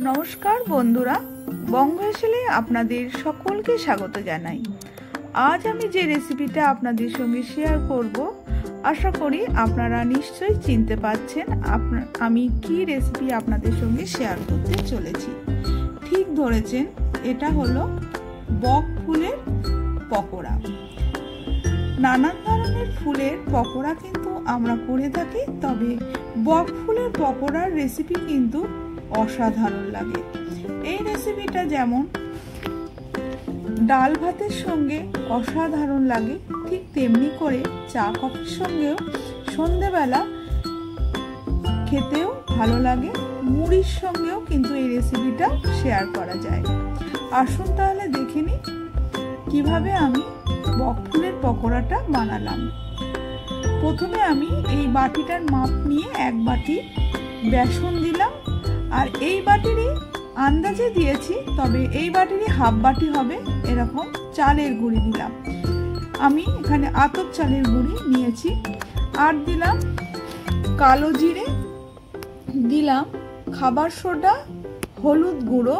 नमस्कार बंधुरा बंग हेसेले आपनादेर सकलके स्वागत जानाई। आज आमी जे रेसिपिटा आपनादेर संगे शेयर करब आशा करी आपनारा निश्चयई चिनते पारछेन आमी कि रेसिपि आपनादेर संगे शेयर करते चलेछि। ठीक धरेछेन, एटा हलो बक फुलेर पकोड़ा। नानान धरनेर फुलेर पकोड़ा किन्तु आमरा करे थाकि, तबे बक फुलेर पकोड़ार रेसिपि किन्तु असाधारण लागे। এই রেসিপিটা যেমন ডাল ভাতের সঙ্গে অসাধারণ লাগে, ঠিক তেমনি করে চা কফির সঙ্গেও সন্ধ্যাবেলা খেতেও ভালো লাগে। মুড়ির সঙ্গেও কিন্তু এই রেসিপিটা শেয়ার করা যায়। আসুন তাহলে দেখে নিই কিভাবে আমি বকফুলের পকোড়াটা বানালাম। প্রথমে আমি এই বাটিটার মাপ নিয়ে এক বাটি বেসন দিলাম, আর এই বাটিরই আন্দাজে দিয়েছি, তবে এই বাটিরই হাফ বাটি হবে এরকম চালের গুঁড়ি দিলাম। আমি এখানে আতপ চালের গুঁড়ি নিয়েছি। আর দিলাম কালো জিরে, দিলাম খাবার সোডা, হলুদ গুঁড়ো,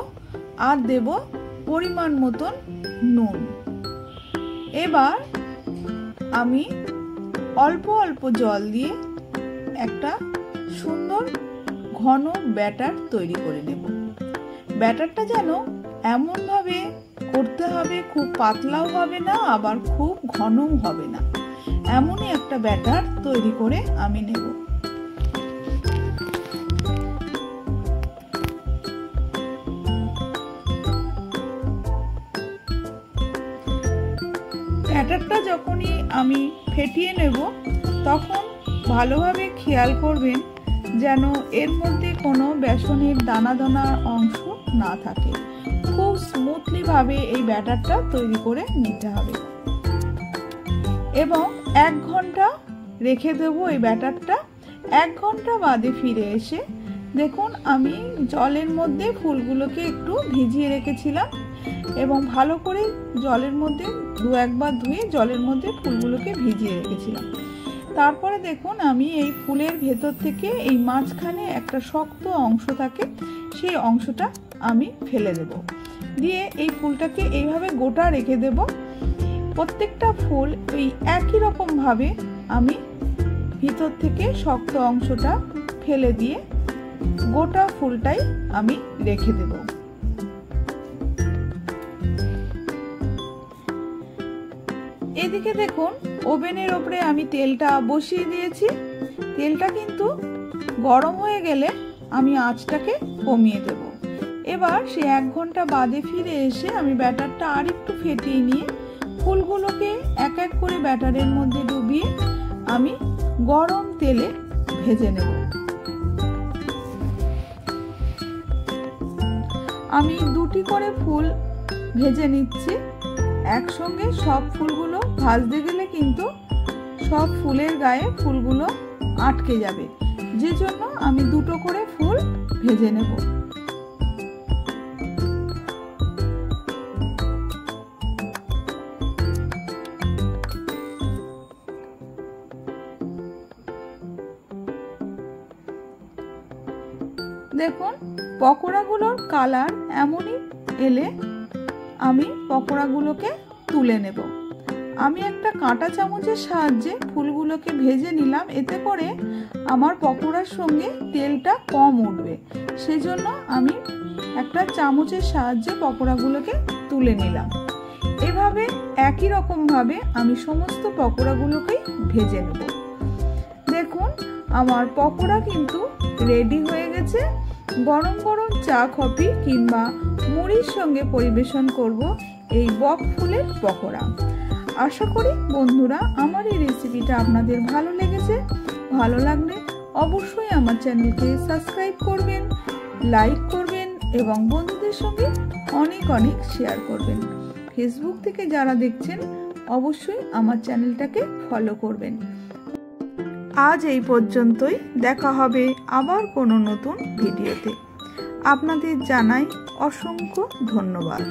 আর দেব পরিমাণ মতন নুন। এবার আমি অল্প অল্প জল দিয়ে একটা সুন্দর ঘন ব্যাটার তৈরি করে নেব। ব্যাটারটা যেন এমন ভাবে করতে হবে, খুব পাতলাও হবে না আবার খুব ঘনও হবে না, এমনই একটা ব্যাটার তৈরি করে আমি নেব। ব্যাটারটা যখনই আমি ফেটিয়ে নেব তখন ভালোভাবে খেয়াল করবেন যেন এর মধ্যে কোনো বেসনের দানা দানা অংশ না থাকে। খুব স্মুথলি ভাবে এই ব্যাটারটা তৈরি করে নিতে হবে এবং 1 ঘন্টা রেখে দেব এই ব্যাটারটা। 1 ঘন্টা বাদে ফিরে এসে দেখুন আমি জলের মধ্যে ফুলগুলোকে একটু ভিজিয়ে রেখেছিলাম এবং ভালো করে জলের মধ্যে 2-1 বার ধুয়ে জলের মধ্যে ফুলগুলোকে ভিজিয়ে রেখেছিলাম। তারপরে দেখুন আমি এই ফুলের ভেতর থেকে এই মাঝখানে একটা শক্ত অংশ থাকে, সেই অংশটা আমি ফেলে দেব। দিয়ে এই ফুলটাকে এইভাবে গোটা রেখে দেব। প্রত্যেকটা ফুল ওই একই রকম ভাবে আমি ভিতর থেকে শক্ত অংশটা ফেলে দিয়ে গোটা ফুলটাই আমি রেখে দেব। এদিকে দেখুন ওভেনের উপরে আমি তেলটা বসিয়ে দিয়েছি। তেলটা কিন্তু গরম হয়ে গেলে আমি আঁচটাকে কমিয়ে দেব। এবার সে 1 ঘন্টা বাদে ফিরে এসে আমি ব্যাটারটা আর একটু ফেটিয়ে নিয়ে ফুলগুলোকে এক এক করে ব্যাটারের মধ্যে ডুবিয়ে আমি গরম তেলে ভেজে নেব। আমি 2টি করে ফুল ভেজে নিচ্ছি। একসঙ্গে সব ফুলগুলো ভাজতে গেলে কিন্তু সব ফুলের গায়ে ফুলগুলো আটকে যাবে, যে জন্য আমি 2টো করে ফুল ভেজে নেব। দেখুন পকোড়াগুলোর কালার এমনই এলে আমি পকোড়াগুলোকে তুলে নেব। আমি একটা কাঁটা চামচের সাহায্যে ফুলগুলোকে ভেজে নিলাম, এতে করে আমার পকোড়ার সঙ্গে তেলটা কম উঠবে, সেজন্য আমি একটা চামচের সাহায্যে পকোড়াগুলোকে তুলে নিলাম। এভাবে একই রকম ভাবে আমি সমস্ত পকোড়াগুলোকেই ভেজে নেব। দেখুন আমার পকোড়া কিন্তু রেডি হয়ে গেছে। গরম গরম চা কফি কিংবা মুড়ির সঙ্গে পরিবেশন করব এই বক ফুলের পকোড়া। আশা করি বন্ধুরা আমার এই রেসিপিটা আপনাদের ভালো লেগেছে। ভালো লাগলে অবশ্যই আমার চ্যানেলকে সাবস্ক্রাইব করবেন, লাইক করবেন এবং বন্ধুদের সঙ্গে অনেক অনেক শেয়ার করবেন। ফেসবুক থেকে যারা দেখছেন অবশ্যই আমার চ্যানেলটাকে ফলো করবেন। আজ এই পর্যন্তই, দেখা হবে আবার কোনো নতুন ভিডিওতে। আপনাদের জানাই অসংখ্য ধন্যবাদ।